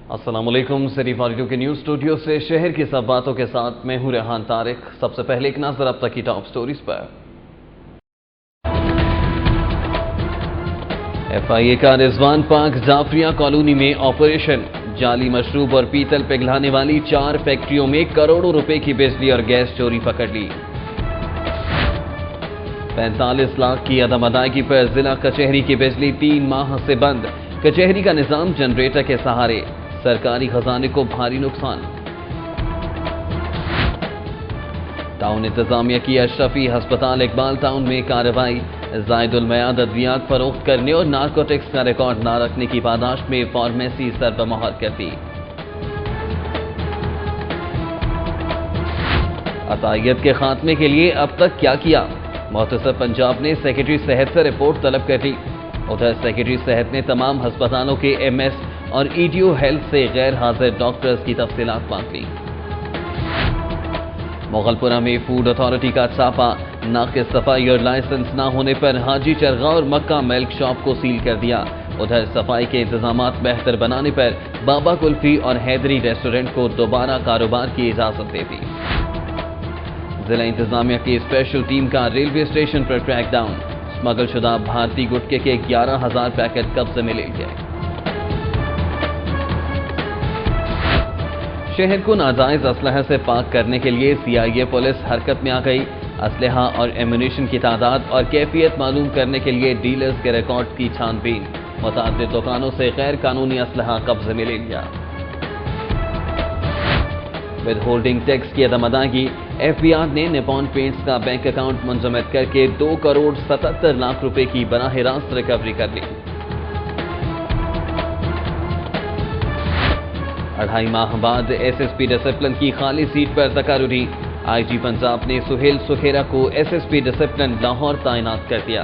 السلام علیکم، سری فاریڈو کے نیوز اسٹوڈیو سے شہر کی سب باتوں کے ساتھ میں ہوں ریحان طارق۔ سب سے پہلے ایک نظر اب تک کی ٹاپ سٹوریز پر۔ ایف آئی اے کا رضوان پاک جعفریہ کالونی میں آپریشن، جعلی مشروب اور پیتل پگھلانے والی 4 فیکٹریوں میں کروڑوں روپے کی بجلی اور گیس چوری پکڑ لی۔ 45 لاکھ کی عدم ادائیگی پر ضلع کچہری کی بجلی 3 ماہ سے بند، کچہری کا نظام جنریٹر کے سہارے، سرکاری خزانے کو بھاری نقصان۔ ٹاؤن انتظامیہ کی اشرفی ہسپتال اقبال ٹاؤن میں کارروائی، زائد المیعاد ادویات فروخت کرنے اور نارکوٹکس کا ریکارڈ نہ رکھنے کی پاداش میں فارمیسی سربمہر کر دی۔ عطائیت کے خاتمے کے لیے اب تک کیا کیا؟ محتسب پنجاب نے سیکرٹری صحت سے رپورٹ طلب کر لی۔ ادھر سیکرٹری صحت نے تمام ہسپتالوں کے ایم ایس اور ای ڈی او ہیلتھ سے غیر حاضر ڈاکٹرز کی تفصیلات مانگ لی۔ مغل پورہ میں فوڈ اتھارٹی کا چھاپا، ناقص صفائی اور لائسنس نہ ہونے پر حاجی چرغا اور مکہ ملک شاپ کو سیل کر دیا۔ ادھر صفائی کے انتظامات بہتر بنانے پر بابا کلفی اور حیدری ریسٹورنٹ کو دوبارہ کاروبار کی اجازت دے دی۔ ضلع انتظامیہ کی اسپیشل ٹیم کا ریلوے اسٹیشن پر کریک ڈاؤن، اسمگل شدہ بھارتی گٹکے کے 11,000 پیکٹ قبضے میں لے گئے۔ شہر کو ناجائز اسلحہ سے پاک کرنے کے لیے سی آئی اے پولیس حرکت میں آ گئی۔ اسلحہ اور ایمونیشن کی تعداد اور کیفیت معلوم کرنے کے لیے ڈیلرز کے ریکارڈ کی چھان بین، متعدد دکانوں سے غیر قانونی اسلحہ قبضے میں لے لیا۔ ود ہولڈنگ ٹیکس کی عدم ادائیگی، ایف بی آر نے نیپون پینٹس کا بینک اکاؤنٹ منجمد کر کے 2 کروڑ 77 لاکھ روپے کی براہ راست ریکوری کر لی۔ 2.5 ماہ بعد ایس ایس پی ڈسپلن کی خالی سیٹ پر تقرری، آئی جی پنجاب نے سہیل سکھیرا کو S S P discipline Lahore تعینات کر دیا۔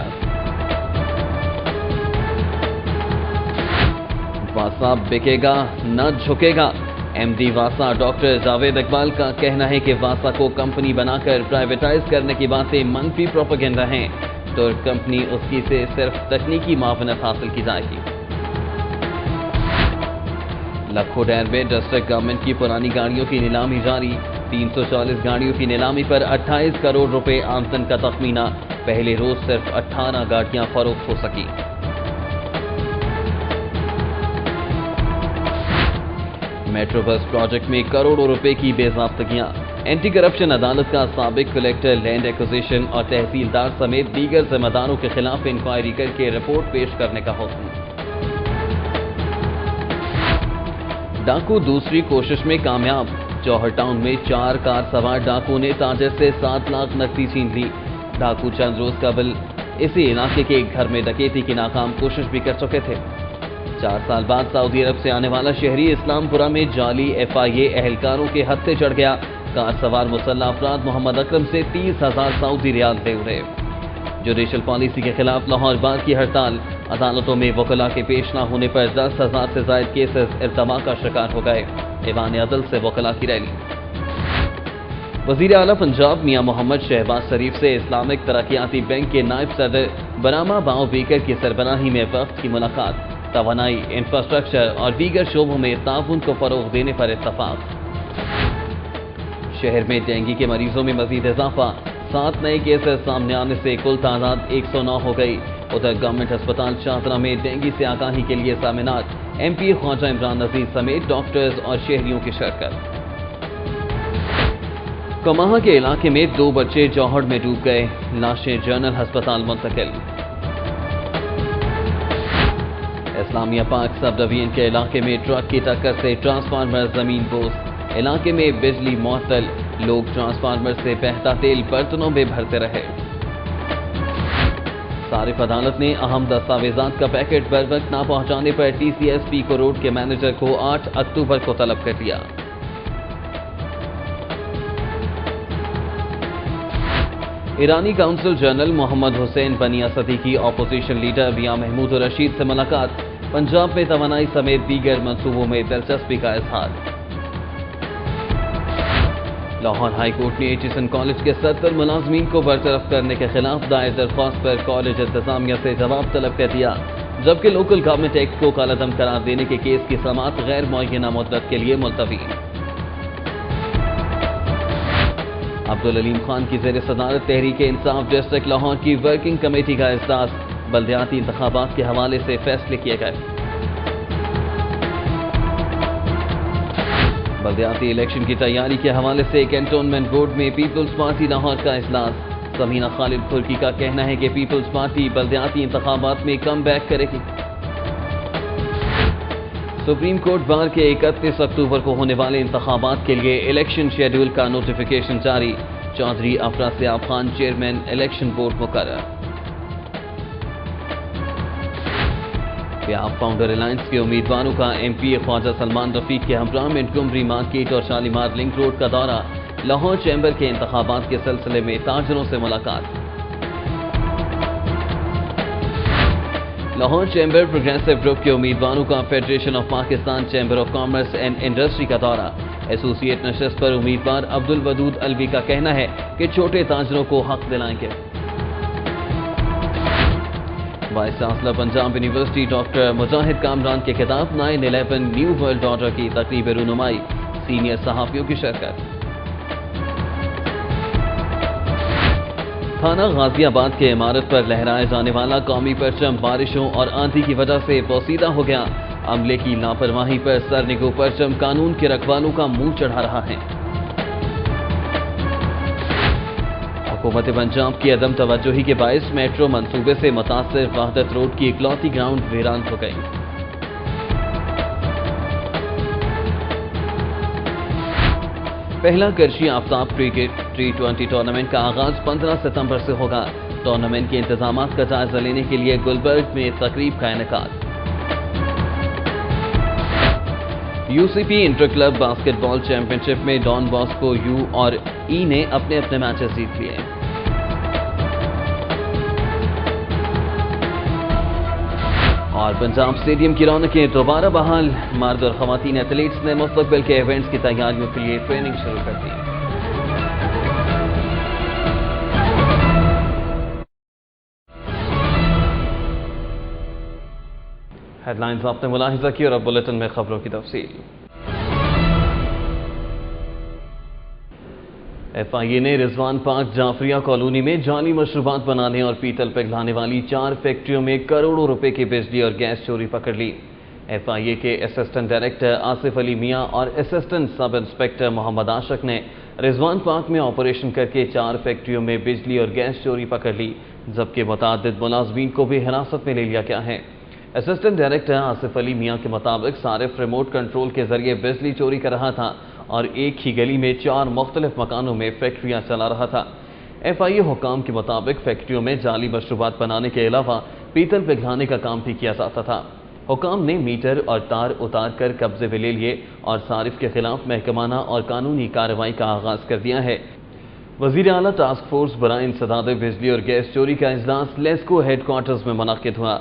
واسا بکے گا نہ جھکے گا، ایم ڈی واسا ڈاکٹر جاوید اقبال کا کہنا ہے کہ واسا کو کمپنی بنا کر پرائیویٹائز کرنے کی باتیں منفی پروپیگنڈا ہیں، تو کمپنی اس کی سے صرف تکنیکی معاونت حاصل کی جائے گی۔ لکھو ڈیر میں ڈسٹرکٹ گورنمنٹ کی پرانی گاڑیوں کی نیلامی جاری، 340 گاڑیوں کی نیلامی پر 28 کروڑ روپے آمدن کا تخمینہ، پہلے روز صرف 18 گاڑیاں فروخت ہو سکی۔ میٹرو بس پروجیکٹ میں کروڑوں روپے کی بے ضابطگیاں، اینٹی کرپشن عدالت کا سابق کلیکٹر لینڈ ایکوزیشن اور تحصیلدار سمیت دیگر ذمہ داروں کے خلاف انکوائری کر کے رپورٹ پیش کرنے کا حکم۔ ڈاکو دوسری کوشش میں کامیاب، جوہر ٹاؤن میں 4 کار سوار ڈاکو نے تاجر سے 7 لاکھ نقدی چھین لی۔ ڈاکو چند روز قبل اسی علاقے کے ایک گھر میں ڈکیتی کی ناکام کوشش بھی کر چکے تھے۔ 4 سال بعد سعودی عرب سے آنے والا شہری اسلام پورہ میں جعلی ایف آئی اے اہلکاروں کے ہتھے چڑھ گیا، کار سوار مسلح افراد محمد اکرم سے 30,000 سعودی ریال لے اڑے۔ جوڈیشل پالیسی کے خلاف لاہور بار کی ہڑتال، عدالتوں میں وکلاء کے پیش نہ ہونے پر 10,000 سے زائد کیسز التوا کا شکار ہو گئے، ایوان عدل سے وکلاء کی ریلی۔ وزیر اعلیٰ پنجاب میاں محمد شہباز شریف سے اسلامک ترقیاتی بینک کے نائب صدر براما باؤ بیکر کی سربراہی میں وفد کی ملاقات، توانائی، انفراسٹرکچر اور دیگر شعبوں میں تعاون کو فروغ دینے پر اتفاق۔ شہر میں ڈینگی کے مریضوں میں مزید اضافہ، 7 نئے کیسز سامنے آنے سے کل تعداد 109 ہو گئی۔ ادھر گورنمنٹ ہسپتال شاہدرہ میں ڈینگی سے آگاہی کے لیے سیمینار، ایم پی خواجہ عمران نذیر سمیت ڈاکٹرز اور شہریوں کی شرکت۔ کماہا کے علاقے میں 2 بچے جوہر میں ڈوب گئے، لاشیں جنرل ہسپتال منتقل۔ اسلامیہ پاک سب ڈویژن کے علاقے میں ٹرک کی ٹکر سے ٹرانسفارمر زمین بوس، علاقے میں بجلی معطل، لوگ ٹرانسفارمر سے بہتا تیل برتنوں میں بھرتے رہے۔ صارف عدالت نے اہم دستاویزات کا پیکٹ بر وقت نہ پہنچانے پر ٹی سی ایس پی کو روڈ کے مینیجر کو 8 اکتوبر کو طلب کر دیا۔ ایرانی کونسل جنرل محمد حسین بنی اسدی کی اپوزیشن لیڈر میاں محمود الرشید سے ملاقات، پنجاب میں توانائی سمیت دیگر منصوبوں میں دلچسپی کا اظہار۔ لاہور ہائی کورٹ نے ایچیسن کالج کے 70 ملازمین کو برطرف کرنے کے خلاف دائر درخواست پر کالج انتظامیہ سے جواب طلب کر دیا۔ جبکہ لوکل گورنمنٹ ایکٹ کو کالعدم قرار دینے کے کیس کی سماعت غیر معینہ مدت کے لیے ملتوی۔ عبدالعلیم خان کی زیر صدارت تحریک انصاف ڈسٹرکٹ لاہور کی ورکنگ کمیٹی کا اجلاس، بلدیاتی انتخابات کے حوالے سے فیصلے کیے گئے۔ بلدیاتی الیکشن کی تیاری کے حوالے سے کینٹونمنٹ بورڈ میں پیپلز پارٹی لاہور کا اجلاس، سمینہ خالد پھرکی کا کہنا ہے کہ پیپلز پارٹی بلدیاتی انتخابات میں کم بیک کرے گی۔ سپریم کورٹ بار کے 31 اکتوبر کو ہونے والے انتخابات کے لیے الیکشن شیڈول کا نوٹیفیکیشن جاری، Chaudhry Afrasiab Khan chairman election board مقرر۔ پیاب فاؤنڈر الائنس کے امیدواروں کا ایم پی اے خواجہ سلمان رفیق کے ہمراہ منٹگمبری مارکیٹ اور شالیمار لنک روڈ کا دورہ، لاہور چیمبر کے انتخابات کے سلسلے میں تاجروں سے ملاقات۔ لاہور چیمبر پروگریسو گروپ کے امیدواروں کا federation of Pakistan chamber of commerce and industry کا دورہ، ایسوسی ایٹ نشست پر امیدوار عبدالودود الوی کا کہنا ہے کہ چھوٹے تاجروں کو حق دلائیں گے۔ Vice chancellor Punjab university doctor Mujahid Kamran کے خطاب 9/11 نیو ورلڈ آرڈر کی تقریب رونمائی، سینئر صحافیوں کی شرکت۔ تھانہ غازی آباد کے عمارت پر لہرائے جانے والا قومی پرچم بارشوں اور آندھی کی وجہ سے پوسیدہ ہو گیا، عملے کی لاپرواہی پر سرنگو پرچم قانون کے رکھوالوں کا منہ چڑھا رہا ہے۔ حکومت پنجاب کی عدم توجہی کے باعث میٹرو منصوبے سے متاثر وحدت روڈ کی اکلوتی گراؤنڈ ویران ہو گئی۔ پہلا کرشی آفتاب کرکٹ T20 ٹورنامنٹ کا آغاز 15 ستمبر سے ہوگا۔ ٹورنامنٹ کے انتظامات کا جائزہ لینے کے لیے گلبرگ میں تقریب کا انعقاد۔ UCP انٹر کلب باسکٹ بال چیمپئن شپ میں ڈان باسکو یو اور ای نے اپنے میچز جیت لیے۔ اور پنجاب اسٹیڈیم کی رونقیں دوبارہ بحال، مرد اور خواتین ایتھلیٹس نے مستقبل کے ایونٹس کی تیاریوں کے لیے ٹریننگ شروع کر دی۔ ہیڈ لائنز آپ نے ملاحظہ کی اور اب بلیٹن میں خبروں کی تفصیل۔ ایف آئی اے نے رضوان پارک جعفریہ کالونی میں جعلی مشروبات بنانے اور پیتل پگھلانے والی 4 فیکٹریوں میں کروڑوں روپے کی بجلی اور گیس چوری پکڑ لی۔ ایف آئی اے کے اسسٹنٹ ڈائریکٹر آصف علی میاں اور اسسٹنٹ سب انسپیکٹر محمد عاشق نے رضوان پارک میں آپریشن کر کے 4 فیکٹریوں میں بجلی اور گیس چوری پکڑ لی، جبکہ متعدد ملازمین کو بھی حراست میں لے لیا گیا ہے۔ اسسٹنٹ ڈائریکٹر آصف علی میاں کے مطابق صارف ریموٹ کنٹرول کے ذریعے بجلی چوری کر رہا تھا اور ایک ہی گلی میں 4 مختلف مکانوں میں فیکٹریاں چلا رہا تھا۔ ایف آئی اے حکام کے مطابق فیکٹریوں میں جعلی مشروبات بنانے کے علاوہ پیتل پگھلانے کا کام بھی کیا جاتا تھا۔ حکام نے میٹر اور تار اتار کر قبضے میں لے لیے اور صارف کے خلاف محکمانہ اور قانونی کارروائی کا آغاز کر دیا ہے۔ وزیر اعلیٰ ٹاسک فورس برائے انسداد بجلی اور گیس چوری کا اجلاس لیسکو ہیڈ کوارٹرز میں منعقد ہوا۔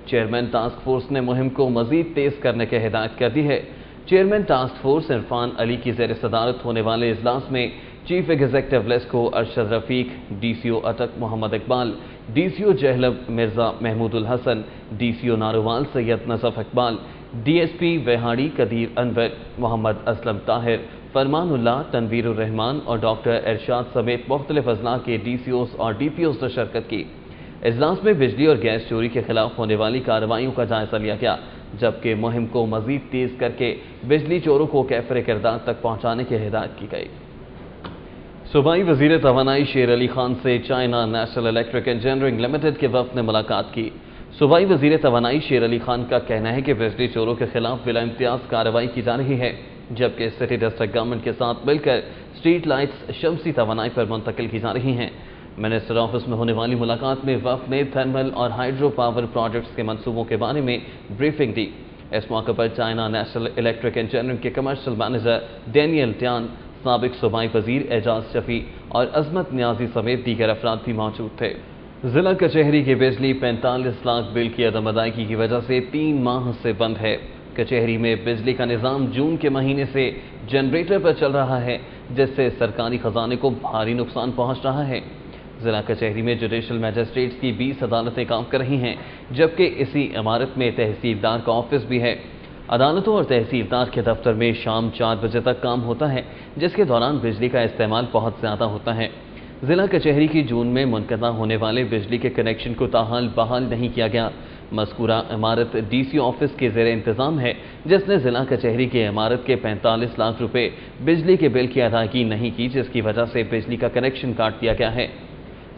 چیئرمین ٹاسک فورس نے مہم کو مزید تیز کرنے کی ہدایت کر دی ہے۔ چیئرمین ٹاسک فورس عرفان علی کی زیر صدارت ہونے والے اجلاس میں چیف ایگزیکٹو لیسکو ارشد رفیق، ڈی سی او اٹک محمد اقبال، ڈی سی او جہلم مرزا محمود الحسن، ڈی سی او ناروال سید نصف اقبال، ڈی ایس پی ویہاڑی قدیر انور، محمد اسلم طاہر، فرمان اللہ، تنویر الرحمان اور ڈاکٹر ارشاد سمیت مختلف اضلاع کے ڈی سی اوز اور ڈی پی اوز نے شرکت کی۔ اجلاس میں بجلی اور گیس چوری کے خلاف ہونے والی کارروائیوں کا جائزہ لیا گیا، جبکہ مہم کو مزید تیز کر کے بجلی چوروں کو کیفر کردار تک پہنچانے کی ہدایت کی گئی۔ صوبائی وزیر توانائی شیر علی خان سے China national electric engineering limited کے وفد نے ملاقات کی۔ صوبائی وزیر توانائی شیر علی خان کا کہنا ہے کہ بجلی چوروں کے خلاف بلا امتیاز کارروائی کی جا رہی ہے، جبکہ سٹی ڈسٹرکٹ گورنمنٹ کے ساتھ مل کر اسٹریٹ لائٹس شمسی توانائی پر منتقل کی جا رہی ہیں۔ منسٹر آفس میں ہونے والی ملاقات میں وفد نے تھرمل اور ہائیڈرو پاور پروجیکٹس کے منصوبوں کے بارے میں بریفنگ دی۔ اس موقع پر چائنا نیشنل الیکٹرک انجینئرنگ کے کمرشل مینیجر ڈینیل ٹیان، سابق صوبائی وزیر اعجاز شفیع اور عظمت نیازی سمیت دیگر افراد بھی موجود تھے۔ ضلع کچہری کی بجلی 45 لاکھ بل کی عدم ادائیگی کی وجہ سے 3 ماہ سے بند ہے۔ کچہری میں بجلی کا نظام جون کے مہینے سے جنریٹر پر چل رہا ہے، جس سے سرکاری خزانے کو بھاری نقصان پہنچ رہا ہے۔ ضلع کچہری میں جوڈیشل میجسٹریٹس کی 20 عدالتیں کام کر رہی ہیں، جبکہ اسی عمارت میں تحصیلدار کا آفس بھی ہے۔ عدالتوں اور تحصیلدار کے دفتر میں شام 4 بجے تک کام ہوتا ہے، جس کے دوران بجلی کا استعمال بہت زیادہ ہوتا ہے۔ ضلع کچہری کی جون میں منقطع ہونے والے بجلی کے کنیکشن کو تاحال بحال نہیں کیا گیا۔ مذکورہ عمارت ڈی سی آفس کے زیر انتظام ہے، جس نے ضلع کچہری کی عمارت کے 45 لاکھ روپے بجلی کے بل کی ادائیگی نہیں کی، جس کی وجہ سے بجلی کا کنیکشن کاٹ دیا گیا ہے۔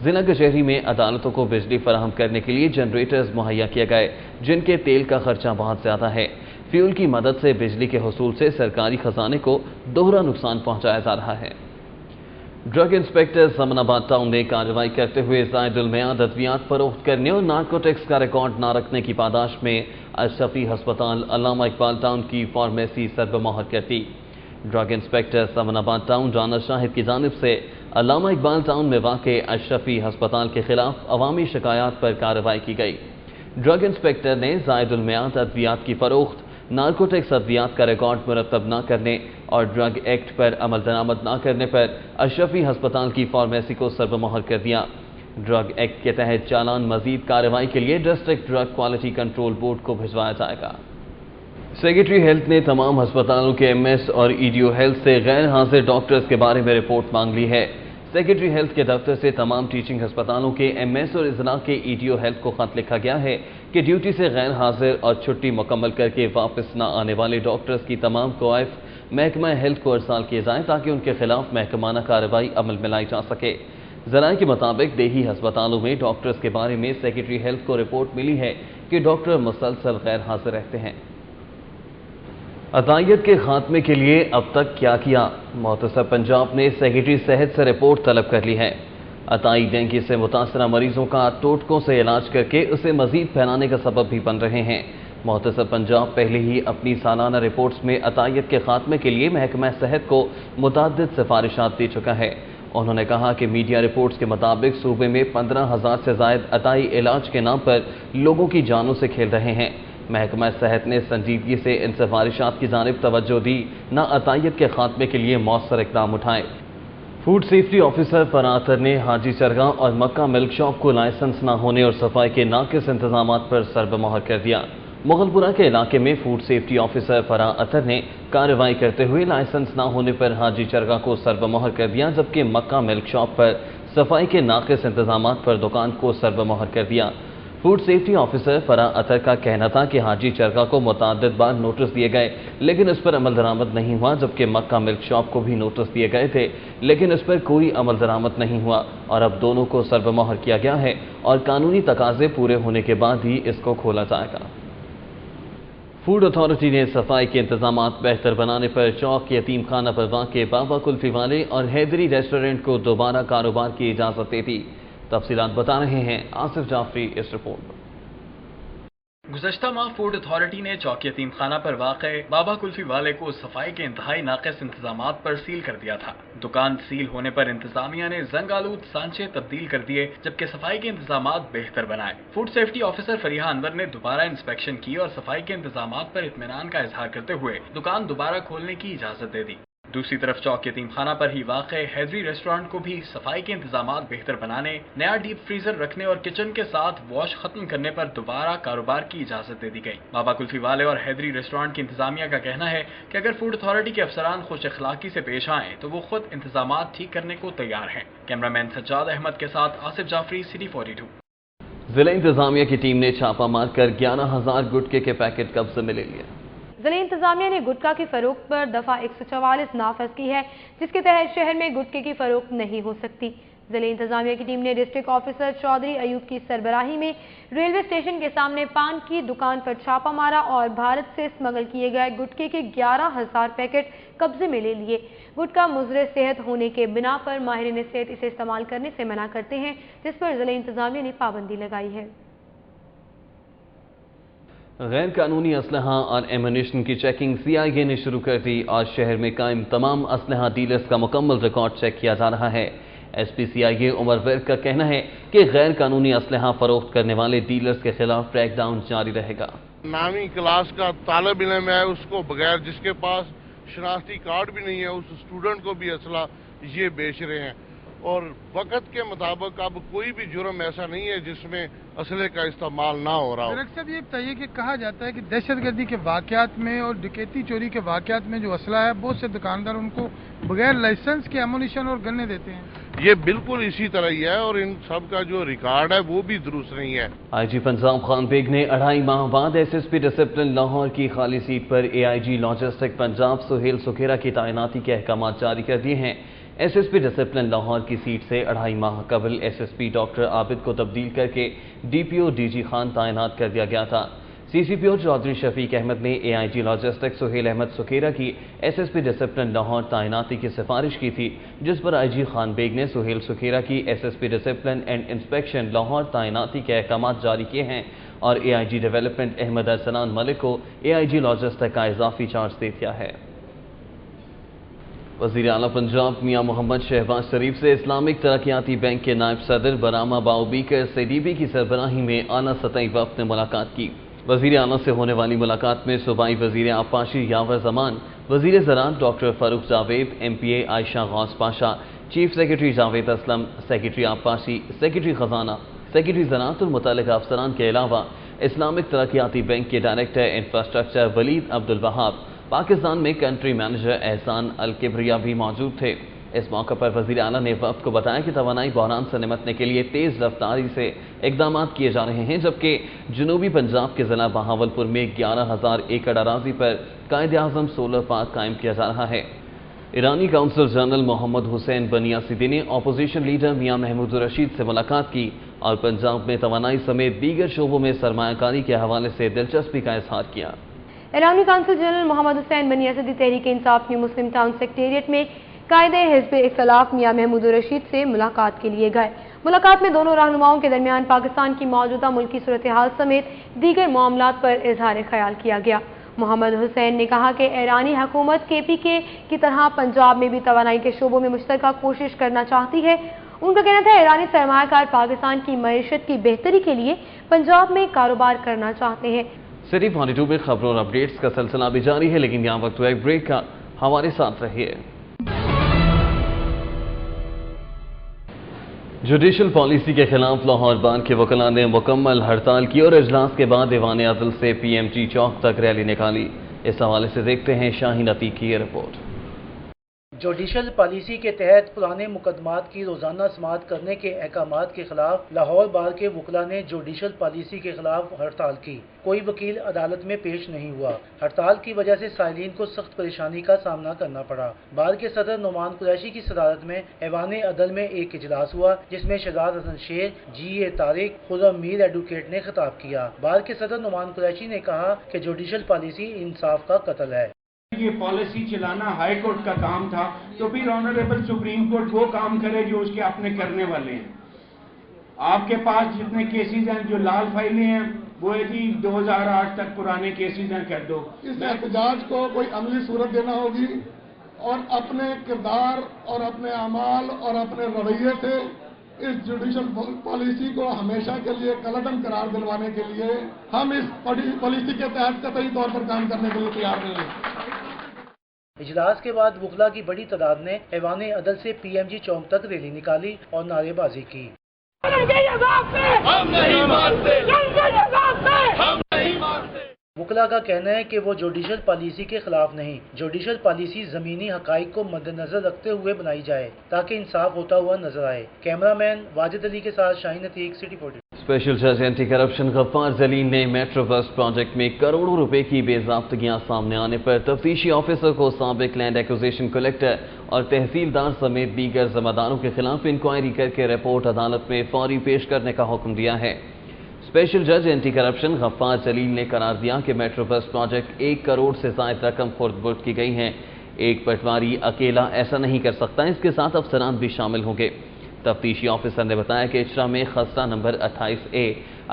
ضلع کچہری میں عدالتوں کو بجلی فراہم کرنے کے لیے جنریٹرز مہیا کیے گئے، جن کے تیل کا خرچہ بہت زیادہ ہے۔ فیول کی مدد سے بجلی کے حصول سے سرکاری خزانے کو دوہرا نقصان پہنچایا جا رہا ہے۔ ڈرگ انسپیکٹر سمن آباد ٹاؤن نے کارروائی کرتے ہوئے زائد المیعاد ادویات فروخت کرنے اور نارکوٹکس کا ریکارڈ نہ رکھنے کی پاداش میں اشرفی ہسپتال علامہ اقبال ٹاؤن کی فارمیسی سربمہر کر دی۔ ڈرگ انسپیکٹر سمن آباد ٹاؤن رانا شاہد کی جانب سے علامہ اقبال ٹاؤن میں واقع اشرفی ہسپتال کے خلاف عوامی شکایات پر کارروائی کی گئی۔ ڈرگ انسپیکٹر نے زائد المیعاد ادویات کی فروخت، نارکوٹکس ادویات کا ریکارڈ مرتب نہ کرنے اور ڈرگ ایکٹ پر عمل درآمد نہ کرنے پر اشرفی ہسپتال کی فارمیسی کو سربمہر کر دیا۔ ڈرگ ایکٹ کے تحت چالان مزید کارروائی کے لیے district drug quality control board کو بھجوایا جائے گا۔ سیکریٹری ہیلتھ نے تمام ہسپتالوں کے ایم ایس اور ای ڈی او ہیلتھ سے غیر حاضر ڈاکٹرز کے بارے میں رپورٹ مانگ لی ہے۔ سیکریٹری ہیلتھ کے دفتر سے تمام ٹیچنگ ہسپتالوں کے ایم ایس اور اضلاع کے ای ڈی او ہیلتھ کو خط لکھا گیا ہے کہ ڈیوٹی سے غیر حاضر اور چھٹی مکمل کر کے واپس نہ آنے والے ڈاکٹرز کی تمام کوائف محکمہ ہیلتھ کو ارسال کیے جائیں تاکہ ان کے خلاف محکمانہ کارروائی عمل میں لائی جا سکے۔ ذرائع کے مطابق دیہی ہسپتالوں میں ڈاکٹرز کے بارے میں سیکریٹری ہیلتھ کو رپورٹ ملی ہے کہ ڈاکٹر مسلسل غیر حاضر رہتے ہیں۔ عطائیت کے خاتمے کے لیے اب تک کیا کیا؟ محتسب پنجاب نے سیکریٹری صحت سے رپورٹ طلب کر لی ہے۔ عطائی ڈینگی سے متاثرہ مریضوں کا ٹوٹکوں سے علاج کر کے اسے مزید پھیلانے کا سبب بھی بن رہے ہیں۔ محتسب پنجاب پہلے ہی اپنی سالانہ رپورٹس میں عطائیت کے خاتمے کے لیے محکمہ صحت کو متعدد سفارشات دے چکا ہے۔ انہوں نے کہا کہ میڈیا رپورٹس کے مطابق صوبے میں 15,000 سے زائد عطائی علاج کے نام پر لوگوں کی جانوں سے کھیل رہے ہیں۔ محکمہ صحت نے سنجیدگی سے ان سفارشات کی جانب توجہ دی، نہ عطائیت کے خاتمے کے لیے مؤثر اقدام اٹھائے۔ فوڈ سیفٹی آفیسر فرح اطہر نے حاجی چرگاہ اور مکہ ملک شاپ کو لائسنس نہ ہونے اور صفائی کے ناقص انتظامات پر سربمہر کر دیا۔ مغل پورہ کے علاقے میں فوڈ سیفٹی آفیسر فرح اطہر نے کارروائی کرتے ہوئے لائسنس نہ ہونے پر حاجی چرگاہ کو سربمہر کر دیا، جبکہ مکہ ملک شاپ پر صفائی کے ناقص انتظامات پر دکان کو سربمہر کر دیا۔ فوڈ سیفٹی آفیسر فرح اطہر کا کہنا تھا کہ حاجی چرگاہ کو متعدد بار نوٹس دیے گئے لیکن اس پر عمل درآمد نہیں ہوا، جبکہ مکہ ملک شاپ کو بھی نوٹس دیے گئے تھے لیکن اس پر کوئی عمل درآمد نہیں ہوا اور اب دونوں کو سربمہر کیا گیا ہے اور قانونی تقاضے پورے ہونے کے بعد ہی اس کو کھولا جائے گا۔ فوڈ اتھارٹی نے صفائی کے انتظامات بہتر بنانے پر چوک یتیم خانہ پر واقع بابا کلفی والے اور حیدری ریسٹورنٹ کو دوبارہ کاروبار کی اجازت دے دی۔ تفصیلات بتا رہے ہیں آصف جعفری اس رپورٹ میں۔ گزشتہ ماہ فوڈ اتھارٹی نے چوک یتیم خانہ پر واقع بابا کلفی والے کو صفائی کے انتہائی ناقص انتظامات پر سیل کر دیا تھا۔ دکان سیل ہونے پر انتظامیہ نے زنگ آلود سانچے تبدیل کر دیے، جبکہ صفائی کے انتظامات بہتر بنائے۔ فوڈ سیفٹی آفیسر فریحہ انور نے دوبارہ انسپیکشن کی اور صفائی کے انتظامات پر اطمینان کا اظہار کرتے ہوئے دکان دوبارہ کھولنے کی اجازت دے دی۔ دوسری طرف چوک یتیم خانہ پر ہی واقع حیدری ریسٹورانٹ کو بھی صفائی کے انتظامات بہتر بنانے، نیا ڈیپ فریزر رکھنے اور کچن کے ساتھ واش ختم کرنے پر دوبارہ کاروبار کی اجازت دے دی گئی۔ بابا کلفی والے اور حیدری ریسٹورانٹ کی انتظامیہ کا کہنا ہے کہ اگر فوڈ اتھارٹی کے افسران خوش اخلاقی سے پیش آئیں تو وہ خود انتظامات ٹھیک کرنے کو تیار ہیں۔ کیمرہ مین سجاد احمد کے ساتھ آصف جعفری، سٹی 42۔ ضلع انتظامیہ کی ٹیم نے چھاپہ مار کر 11,000 گٹکے کے پیکٹ قبضے میں لے لیے۔ ضلع انتظامیہ نے گٹکا کی فروخت پر دفعہ 144 نافذ کی ہے، جس کے تحت شہر میں گٹکے کی فروخت نہیں ہو سکتی۔ ضلع انتظامیہ کی ٹیم نے ڈسٹرکٹ آفیسر چودھری ایوب کی سربراہی میں ریلوے اسٹیشن کے سامنے پان کی دکان پر چھاپہ مارا اور بھارت سے اسمگل کیے گئے گٹکے کے 11,000 پیکٹ قبضے میں لے لیے۔ گٹکا مضر صحت ہونے کے بنا پر ماہرین صحت اسے استعمال کرنے سے منع کرتے ہیں، جس پر ضلع انتظامیہ نے پابندی لگائی ہے۔ غیر قانونی اسلحہ اور ایمونیشن کی چیکنگ سی آئی اے نے شروع کر دی اور شہر میں قائم تمام اسلحہ ڈیلرز کا مکمل ریکارڈ چیک کیا جا رہا ہے۔ ایس پی سی آئی اے عمر ورک کا کہنا ہے کہ غیر قانونی اسلحہ فروخت کرنے والے ڈیلرز کے خلاف ٹریک ڈاؤن جاری رہے گا۔ نامی کلاس کا طالب علم ہے، اس کو بغیر جس کے پاس شناختی کارڈ بھی نہیں ہے، اس اسٹوڈنٹ کو بھی اسلحہ یہ بیچ رہے ہیں اور وقت کے مطابق اب کوئی بھی جرم ایسا نہیں ہے جس میں اسلحے کا استعمال نہ ہو رہا ہو۔ ڈائریکٹر صاحب یہ بتائیے کہ کہا جاتا ہے کہ دہشت گردی کے واقعات میں اور ڈکیتی چوری کے واقعات میں جو اسلحہ ہے بہت سے دکاندار ان کو بغیر لائسنس کے ایمونیشن اور گنے دیتے ہیں۔ یہ بالکل اسی طرح ہی ہے اور ان سب کا جو ریکارڈ ہے وہ بھی درست نہیں ہے۔ آئی جی پنجاب خان بیگ نے 2.5 ماہ بعد S S P discipline Lahore کی خالی سیٹ پر A I G logistic Punjab Sohail Sukhera کی تعیناتی کے احکامات جاری کر دیے ہیں۔ S S P discipline Lahore کی سیٹ سے 2.5 ماہ قبل S S P doctor Abid کو تبدیل کر کے D P O D G Khan تعینات کر دیا گیا تھا۔ سی سی پی او چودھری شفیق احمد نے اے I G logistic Sohail Ahmad Sukhera کی S S P discipline Lahore تعیناتی کی سفارش کی تھی، جس پر آئی جی خان بیگ نے سہیل سکھیرا کی S S P discipline and inspection Lahore تعیناتی کے احکامات جاری کیے ہیں اور اے I G development Ahmad Arsalan ملک کو اے آئی جی لاجسٹک کا اضافی چارج دے دیا ہے۔ وزیر اعلیٰ پنجاب میاں محمد شہباز شریف سے اسلامک ترقیاتی بینک کے نائب صدر برہمہ باؤ بیکر سی ڈی بی کی سربراہی میں اعلیٰ سطحی وفد نے ملاقات کی۔ وزیر اعلیٰ سے ہونے والی ملاقات میں صوبائی وزیر آبپاشی یاور زمان، وزیر زراعت ڈاکٹر فاروق جاوید، ایم پی اے عائشہ غوث Pasha, chief secretary Javed Aslam, secretary آبپاشی، سیکرٹری خزانہ، سیکرٹری زراعت اور متعلقہ افسران کے علاوہ اسلامک ترقیاتی بینک کے ڈائریکٹر انفراسٹرکچر ولید عبدالوہاب، پاکستان میں کنٹری مینیجر احسان الکبریا بھی موجود تھے۔ اس موقع پر وزیر اعلیٰ نے وفد کو بتایا کہ توانائی بحران سے نمٹنے کے لیے تیز رفتاری سے اقدامات کیے جا رہے ہیں، جبکہ جنوبی پنجاب کے ضلع بہاولپور میں 11,000 ایکڑ اراضی پر قائد اعظم سولر پارک قائم کیا جا رہا ہے۔ ایرانی کونسل جنرل محمد حسین بنیاسیدی نے اپوزیشن لیڈر میاں محمود رشید سے ملاقات کی اور پنجاب میں توانائی سمیت دیگر شعبوں میں سرمایہ کاری کے حوالے سے دلچسپی کا اظہار کیا۔ ایرانی کونسل جنرل محمد حسین بنیاسیدی تحریک انصاف نیو مسلم ٹاؤن سیکریٹریٹ میں قائد حزب اختلاف میاں محمود رشید سے ملاقات کے لیے گئے۔ ملاقات میں دونوں رہنماؤں کے درمیان پاکستان کی موجودہ ملکی صورتحال سمیت دیگر معاملات پر اظہار خیال کیا گیا۔ محمد حسین نے کہا کہ ایرانی حکومت کے پی کے کی طرح پنجاب میں بھی توانائی کے شعبوں میں مشترکہ کوشش کرنا چاہتی ہے۔ ان کا کہنا تھا ایرانی سرمایہ کار پاکستان کی معیشت کی بہتری کے لیے پنجاب میں کاروبار کرنا چاہتے ہیں۔ سٹی 42 میں خبروں اور اپڈیٹس کا سلسلہ بھی جاری ہے، لیکن یہاں وقت ہوا ایک بریک کا، ہمارے ساتھ رہیے۔ جوڈیشل پالیسی کے خلاف لاہور بار کے وکلاء نے مکمل ہڑتال کی اور اجلاس کے بعد ایوان عدل سے پی ایم جی چوک تک ریلی نکالی۔ اس حوالے سے دیکھتے ہیں شاہین عتیق کی یہ رپورٹ۔ جوڈیشل پالیسی کے تحت پرانے مقدمات کی روزانہ سماعت کرنے کے احکامات کے خلاف لاہور بار کے وکلاء نے جوڈیشل پالیسی کے خلاف ہڑتال کی۔ کوئی وکیل عدالت میں پیش نہیں ہوا۔ ہڑتال کی وجہ سے سائلین کو سخت پریشانی کا سامنا کرنا پڑا۔ بار کے صدر نعمان قریشی کی صدارت میں ایوان عدل میں ایک اجلاس ہوا، جس میں شہزاد حسن شیر، جی اے طارق، خرم میر ایڈوکیٹ نے خطاب کیا۔ بار کے صدر نعمان قریشی نے کہا کہ جوڈیشل پالیسی انصاف کا قتل ہے۔ یہ پالیسی چلانا ہائی کورٹ کا کام تھا، تو پھر آنریبل سپریم کورٹ وہ کام کرے جو اس کے اپنے کرنے والے ہیں۔ آپ کے پاس جتنے کیسز ہیں جو لال فائلیں ہیں وہ ہے جی 2008 تک پرانے کیسز ہیں، کر دو۔ اس احتجاج کو کوئی عملی صورت دینا ہوگی اور اپنے کردار اور اپنے اعمال اور اپنے رویے سے اس جوڈیشل پالیسی کو ہمیشہ کے لیے کلعدم قرار دلوانے کے لیے ہم اس پالیسی کے تحت قطعی طور پر کام کرنے کے لیے تیار نہیں ہیں۔ اجلاس کے بعد وکلاء کی بڑی تعداد نے ایوان عدل سے پی ایم جی چوک تک ریلی نکالی اور نعرے بازی کی۔ وکلاء کا کہنا ہے کہ وہ جوڈیشل پالیسی کے خلاف نہیں، جوڈیشل پالیسی زمینی حقائق کو مد نظر رکھتے ہوئے بنائی جائے تاکہ انصاف ہوتا ہوا نظر آئے۔ کیمرہ مین واجد علی کے ساتھ شاہین عتیق، سٹی 42۔ اسپیشل جج اینٹی کرپشن غفار جلیل نے میٹرو بس پروجیکٹ میں کروڑوں روپے کی بے ضابطگیاں سامنے آنے پر تفتیشی آفیسر کو سابق لینڈ ایکوزیشن کلیکٹر اور تحصیلدار سمیت دیگر ذمہ داروں کے خلاف انکوائری کر کے رپورٹ عدالت میں فوری پیش کرنے کا حکم دیا ہے۔ اسپیشل جج اینٹی کرپشن غفار جلیل نے قرار دیا کہ میٹرو بس پروجیکٹ 1 کروڑ سے زائد رقم خرد برد کی گئی ہے۔ ایک پٹواری اکیلا ایسا نہیں کر سکتا، اس کے ساتھ افسران بھی شامل ہوں گے۔ تفتیشی آفیسر نے بتایا کہ اچرا میں خسرہ نمبر 28A،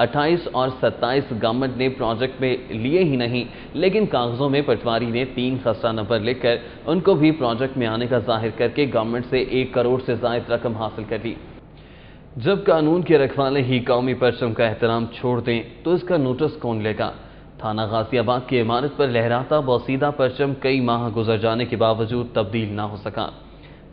28 اور 27 گورنمنٹ نے پروجیکٹ میں لیے ہی نہیں، لیکن کاغذوں میں پٹواری نے 3 خسرہ نمبر لکھ کر ان کو بھی پروجیکٹ میں آنے کا ظاہر کر کے گورنمنٹ سے 1 کروڑ سے زائد رقم حاصل کر لی۔ جب قانون کے رکھوالے ہی قومی پرچم کا احترام چھوڑ دیں تو اس کا نوٹس کون لے گا؟ تھانہ غازی آباد کی عمارت پر لہراتا بوسیدہ پرچم کئی ماہ گزر جانے کے باوجود تبدیل نہ ہو سکا۔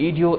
EDO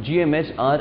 GMHR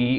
E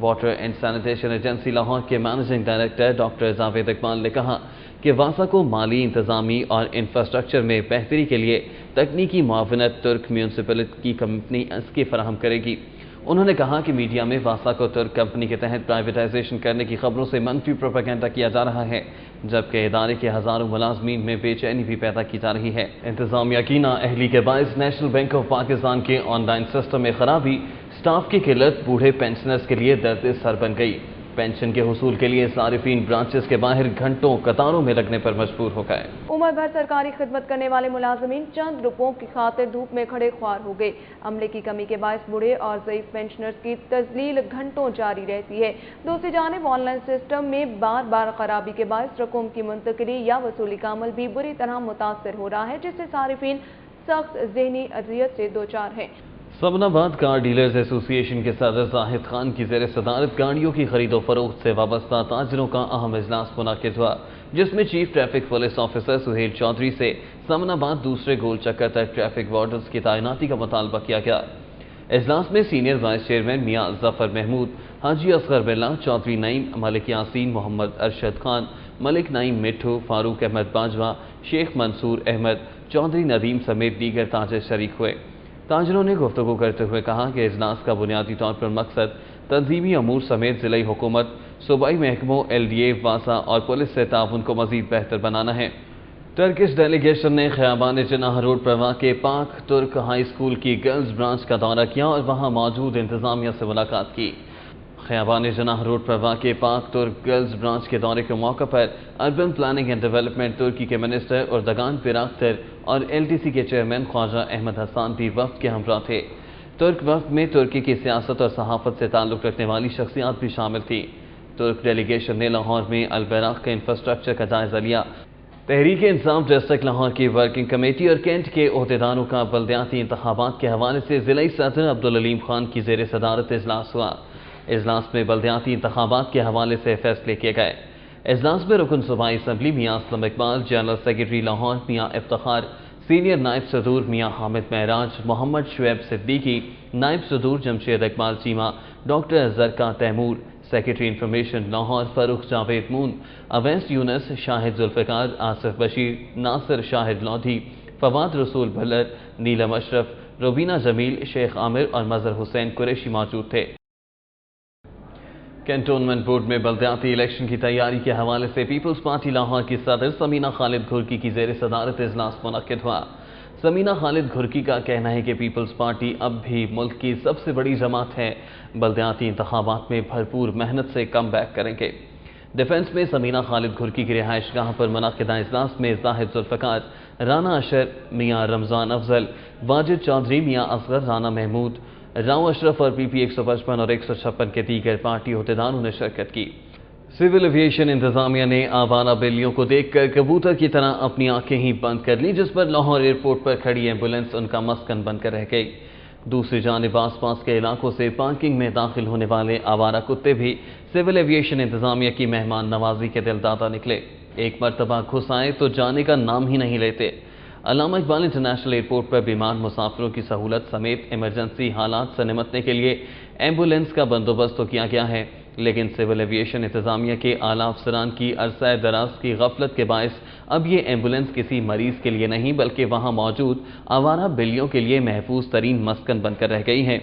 water and sanitation agency Lahore کے managing director doctor Javed Iqbal نے کہا کہ واسا کو مالی، انتظامی اور انفراسٹرکچر میں بہتری کے لیے تکنیکی معاونت ترک میونسپلٹی کی کمپنی اسکی فراہم کرے گی۔ انہوں نے کہا کہ میڈیا میں واسا کو ترک کمپنی کے تحت پرائیویٹائزیشن کرنے کی خبروں سے منفی پروپیگنڈا کیا جا رہا ہے، جبکہ ادارے کے ہزاروں ملازمین میں بے چینی بھی پیدا کی جا رہی ہے۔ انتظامیہ کی نااہلی کے باعث نیشنل بینک آف پاکستان کے آن لائن سسٹم میں خرابی، سٹاف کی قلت بوڑھے پینشنرز کے لیے درد سر بن گئی۔ پینشن کے حصول کے لیے صارفین برانچز کے باہر گھنٹوں قطاروں میں لگنے پر مجبور ہو گئے۔ عمر بھر سرکاری خدمت کرنے والے ملازمین چند روپوں کی خاطر دھوپ میں کھڑے خوار ہو گئے۔ عملے کی کمی کے باعث بوڑھے اور ضعیف پینشنرز کی تذلیل گھنٹوں جاری رہتی ہے۔ دوسری جانب آن لائن سسٹم میں بار بار خرابی کے باعث رقم کی منتقلی یا وصولی کا عمل بھی بری طرح متاثر ہو رہا ہے، جس سے صارفین سخت ذہنی اذیت سے دوچار ہیں۔ سمن آباد کار ڈیلرز ایسوسی ایشن کے صدر زاہد خان کی زیر صدارت گاڑیوں کی خرید و فروخت سے وابستہ تاجروں کا اہم اجلاس منعقد ہوا، جس میں chief traffic police officer Sohail Chaudhry سے سمن آباد دوسرے گول چکر تک ٹریفک وارڈنز کی تعیناتی کا مطالبہ کیا گیا۔ اجلاس میں سینئر وائس چیئرمین میاں ظفر محمود، حاجی اصغر برلا، چودھری نعیم، ملک یاسین، محمد ارشد خان، ملک نعیم مٹھو، فاروق احمد باجوہ، شیخ منصور احمد، چودھری ندیم سمیت دیگر تاجر شریک ہوئے۔ تاجروں نے گفتگو کرتے ہوئے کہا کہ اجلاس کا بنیادی طور پر مقصد تنظیمی امور سمیت ضلعی حکومت، صوبائی محکموں، LDA، واسا اور پولیس سے تعاون کو مزید بہتر بنانا ہے۔ ٹرکش ڈیلیگیشن نے خیابان جناح روڈ پر واقع پاک ترک ہائی اسکول کی گرلز برانچ کا دورہ کیا اور وہاں موجود انتظامیہ سے ملاقات کی۔ خیابان جناح روڈ پر واقع پاک ترک گرلز برانچ کے دورے کے موقع پر اربن پلاننگ اینڈ ڈیولپمنٹ ترکی کے منسٹر اردگان پیراختر اور LTC کے چیئرمین خواجہ احمد حسان بھی وفد کے ہمراہ تھے۔ ترک وفد میں ترکی کی سیاست اور صحافت سے تعلق رکھنے والی شخصیات بھی شامل تھیں۔ ترک ڈیلیگیشن نے لاہور میں البراق کے انفراسٹرکچر کا جائزہ لیا۔ تحریک انصاف ڈسٹرکٹ لاہور کی ورکنگ کمیٹی اور کینٹ کے عہدیداروں کا بلدیاتی انتخابات کے حوالے سے ضلعی صدر عبدالعلیم خان کی زیر صدارت اجلاس ہوا۔ اجلاس میں بلدیاتی انتخابات کے حوالے سے فیصلے کیے گئے۔ اجلاس میں رکن صوبائی اسمبلی میاں اسلم اقبال، جنرل سیکرٹری لاہور میاں افتخار، سینئر نائب صدور میاں حامد معراج، محمد شعیب صدیقی، نائب صدور Jamshed Iqbal Cheema, doctor Zarka Taimur, secretary information Lahore Farooq Javed Moon, Awais Younis, Shahid Zulfiqar, Asif Bashir, Nasir Shahid Lodhi, Fawad Rasool Bhullar, نیلم اشرف، روبینہ جمیل، شیخ عامر اور مظہر حسین قریشی موجود تھے۔ کینٹونمنٹ بورڈ میں بلدیاتی الیکشن کی تیاری کے حوالے سے پیپلز پارٹی لاہور کی صدر سمینہ خالد گھرکی کی زیر صدارت اجلاس منعقد ہوا۔ سمینہ خالد گھرکی کا کہنا ہے کہ پیپلز پارٹی اب بھی ملک کی سب سے بڑی جماعت ہے، بلدیاتی انتخابات میں بھرپور محنت سے کم بیک کریں گے۔ ڈیفنس میں سمینہ خالد گھرکی کی رہائش گاہ پر منعقدہ اجلاس میں زاہد ذوالفقار، رانا اشر، میاں رمضان افضل، واجد چودھری، میاں اصغر، رانا محمود، راؤ اشرف اور PP 155 اور 156 کے دیگر پارٹی عہدیداروں نے شرکت کی۔ سول ایویشن انتظامیہ نے آوارہ بلیوں کو دیکھ کر کبوتر کی طرح اپنی آنکھیں ہی بند کر لی، جس پر لاہور ایئرپورٹ پر کھڑی ایمبولینس ان کا مسکن بن کر رہ گئی۔ دوسری جانب آس پاس کے علاقوں سے پارکنگ میں داخل ہونے والے آوارہ کتے بھی سول ایویشن انتظامیہ کی مہمان نوازی کے دلدادہ نکلے۔ ایک مرتبہ گھس آئے تو جانے کا نام ہی نہیں لیتے۔ علامہ اقبال انٹرنیشنل ایئرپورٹ پر بیمار مسافروں کی سہولت سمیت ایمرجنسی حالات سے نمٹنے کے لیے ایمبولینس کا بندوبست تو کیا گیا ہے، لیکن سول ایویشن انتظامیہ کے اعلیٰ افسران کی عرصہ دراز کی غفلت کے باعث اب یہ ایمبولینس کسی مریض کے لیے نہیں بلکہ وہاں موجود آوارہ بلیوں کے لیے محفوظ ترین مسکن بن کر رہ گئی ہیں۔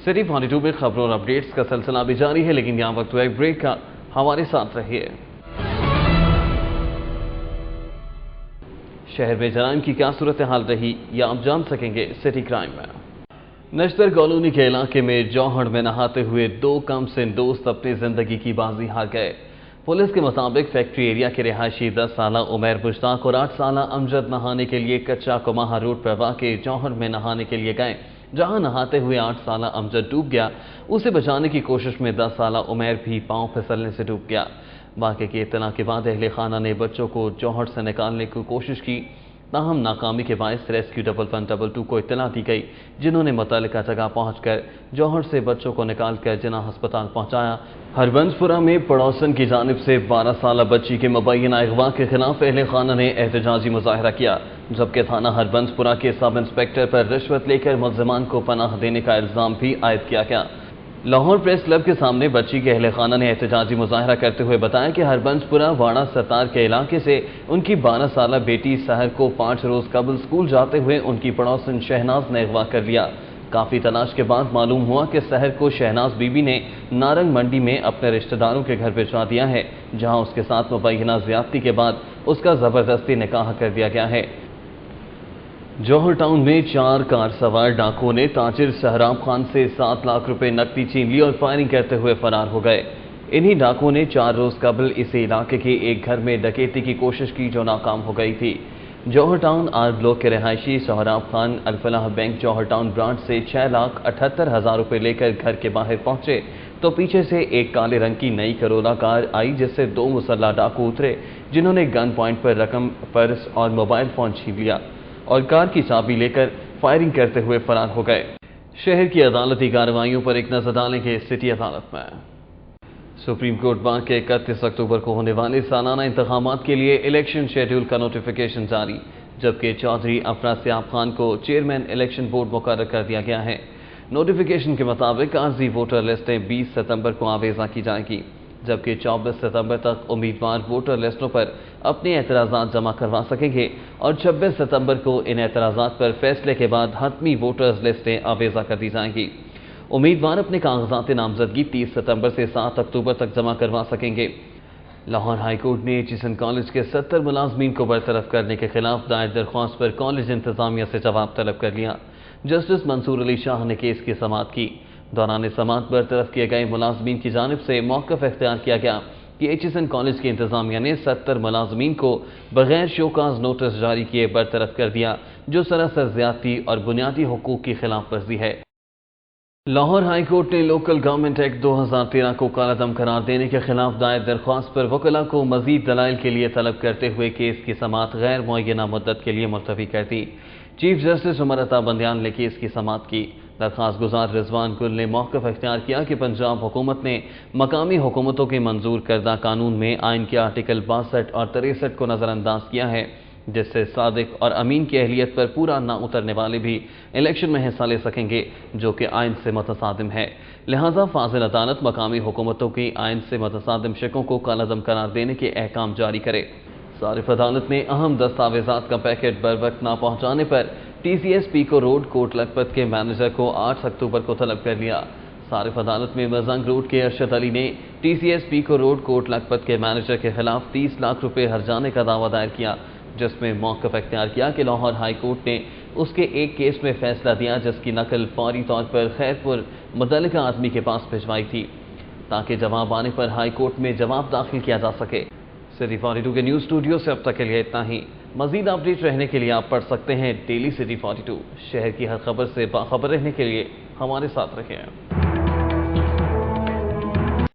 سٹی 42 میں خبروں اور اپڈیٹس کا سلسلہ بھی جاری ہے، لیکن یہاں وقت ہوا ایک بریک کا، ہمارے ساتھ رہیے۔ شہر میں جرائم کی کیا صورتحال رہی، یہ آپ جان سکیں گے سٹی کرائم میں۔ نشتر کالونی کے علاقے میں جوہڑ میں نہاتے ہوئے 2 کم سن دوست اپنی زندگی کی بازی ہار گئے۔ پولیس کے مطابق فیکٹری ایریا کے رہائشی 10 سالہ عمیر مشتاق اور 8 سالہ امجد نہانے کے لیے کچا کماہا روڈ پر واقع جوہڑ میں نہانے کے لیے گئے، جہاں نہاتے ہوئے 8 سالہ امجد ڈوب گیا۔ اسے بچانے کی کوشش میں 10 سالہ عمیر بھی پاؤں پھسلنے سے ڈوب گیا۔ واقعے کی اطلاع کے بعد اہل خانہ نے بچوں کو جوہڑ سے نکالنے کی کوشش کی، تاہم ناکامی کے باعث ریسکیو 1122 کو اطلاع دی گئی، جنہوں نے متعلقہ جگہ پہنچ کر جوہڑ سے بچوں کو نکال کر جناح ہسپتال پہنچایا۔ ہربنس پورہ میں پڑوسن کی جانب سے 12 سالہ بچی کے مبینہ اغوا کے خلاف اہل خانہ نے احتجاجی مظاہرہ کیا، جبکہ تھانہ ہربنس پورہ کے سب انسپیکٹر پر رشوت لے کر ملزمان کو پناہ دینے کا الزام بھی عائد کیا گیا۔ لاہور پریس کلب کے سامنے بچی کے اہل خانہ نے احتجاجی مظاہرہ کرتے ہوئے بتایا کہ ہربنج پورہ واڑہ ستار کے علاقے سے ان کی 12 سالہ بیٹی سحر کو 5 روز قبل اسکول جاتے ہوئے ان کی پڑوسن شہناز نے اغوا کر لیا۔ کافی تلاش کے بعد معلوم ہوا کہ سحر کو شہناز بی بی نے نارنگ منڈی میں اپنے رشتہ داروں کے گھر بھجوا دیا ہے، جہاں اس کے ساتھ مبینہ زیادتی کے بعد اس کا زبردستی نکاح کر دیا گیا ہے۔ جوہر ٹاؤن میں 4 کار سوار ڈاکوؤں نے تاجر سہراب خان سے 7 لاکھ روپے نقدی چھین لی اور فائرنگ کرتے ہوئے فرار ہو گئے۔ انہی ڈاکوؤں نے 4 روز قبل اسی علاقے کے ایک گھر میں ڈکیتی کی کوشش کی جو ناکام ہو گئی تھی۔ جوہر ٹاؤن آر بلاک کے رہائشی سہراب خان الفلاح بینک جوہر ٹاؤن برانچ سے 6,78,000 روپے لے کر گھر کے باہر پہنچے تو پیچھے سے ایک کالے رنگ کی نئی کرولا کار آئی جس سے 2 مسلح ڈاکو اترے، جنہوں نے گن پوائنٹ پر رقم، پرس اور موبائل فون چھین لیا اور کار کی چابی لے کر فائرنگ کرتے ہوئے فرار ہو گئے۔ شہر کی عدالتی کارروائیوں پر ایک نظر ڈالیں گے سٹی عدالت میں۔ سپریم کورٹ بار کے 31 اکتوبر کو ہونے والے سالانہ انتخابات کے لیے الیکشن شیڈول کا نوٹیفیکیشن جاری، جبکہ چودھری افراسیاب خان کو چیئرمین الیکشن بورڈ مقرر کر دیا گیا ہے۔ نوٹیفیکیشن کے مطابق عارضی ووٹر لسٹیں 20 ستمبر کو آویزاں کی جائیں گی، جبکہ 24 ستمبر تک امیدوار ووٹر لسٹوں پر اپنے اعتراضات جمع کروا سکیں گے اور 26 ستمبر کو ان اعتراضات پر فیصلے کے بعد حتمی ووٹرز لسٹیں آویزاں کر دی جائیں گی۔ امیدوار اپنے کاغذات نامزدگی 30 ستمبر سے 7 اکتوبر تک جمع کروا سکیں گے۔ لاہور ہائی کورٹ نے ایچیسن کالج کے 70 ملازمین کو برطرف کرنے کے خلاف دائر درخواست پر کالج انتظامیہ سے جواب طلب کر لیا۔ جسٹس منصور علی شاہ نے کیس کی سماعت کی۔ دوران سماعت برطرف کیے گئے ملازمین کی جانب سے موقف اختیار کیا گیا کہ ایچیسن کالج کی انتظامیہ نے 70 ملازمین کو بغیر شوکاز نوٹس جاری کیے برطرف کر دیا، جو سراسر زیادتی اور بنیادی حقوق کی خلاف ورزی ہے۔ لاہور ہائی کورٹ نے لوکل گورنمنٹ ایکٹ 2013 کو کالعدم قرار دینے کے خلاف دائر درخواست پر وکلاء کو مزید دلائل کے لیے طلب کرتے ہوئے کیس کی سماعت غیر معینہ مدت کے لیے ملتوی کر دی۔ چیف جسٹس عمر عطا بندیان نے کیس کی سماعت کی۔ درخواست گزار رضوان گل نے موقف اختیار کیا کہ پنجاب حکومت نے مقامی حکومتوں کے منظور کردہ قانون میں آئین کے آرٹیکل 62 اور 63 کو نظر انداز کیا ہے، جس سے صادق اور امین کی اہلیت پر پورا نہ اترنے والے بھی الیکشن میں حصہ لے سکیں گے، جو کہ آئین سے متصادم ہے۔ لہذا فاضل عدالت مقامی حکومتوں کی آئین سے متصادم شقوں کو کالعدم قرار دینے کے احکام جاری کرے۔ صارف عدالت نے اہم دستاویزات کا پیکٹ بروقت نہ پہنچانے پر T C S Peco road Kot Lakhpat کے مینیجر کو 8 اکتوبر کو طلب کر لیا۔ صارف عدالت میں مزنگ روڈ کے ارشد علی نے T C S Peco road Kot Lakhpat کے مینیجر کے خلاف 30 لاکھ روپے ہرجانے کا دعویٰ دائر کیا، جس میں موقف اختیار کیا کہ لاہور ہائی کورٹ نے اس کے ایک کیس میں فیصلہ دیا جس کی نقل فوری طور پر خیرپور متعلقہ آدمی کے پاس بھجوائی تھی تاکہ جواب آنے پر ہائی کورٹ میں جواب داخل کیا جا سکے۔ سٹی 42 کے نیوز اسٹوڈیو سے اب تک کے لیے اتنا ہی۔ مزید اپڈیٹ رہنے کے لیے آپ پڑھ سکتے ہیں ڈیلی سٹی 42۔ شہر کی ہر خبر سے باخبر رہنے کے لیے ہمارے ساتھ رہیں۔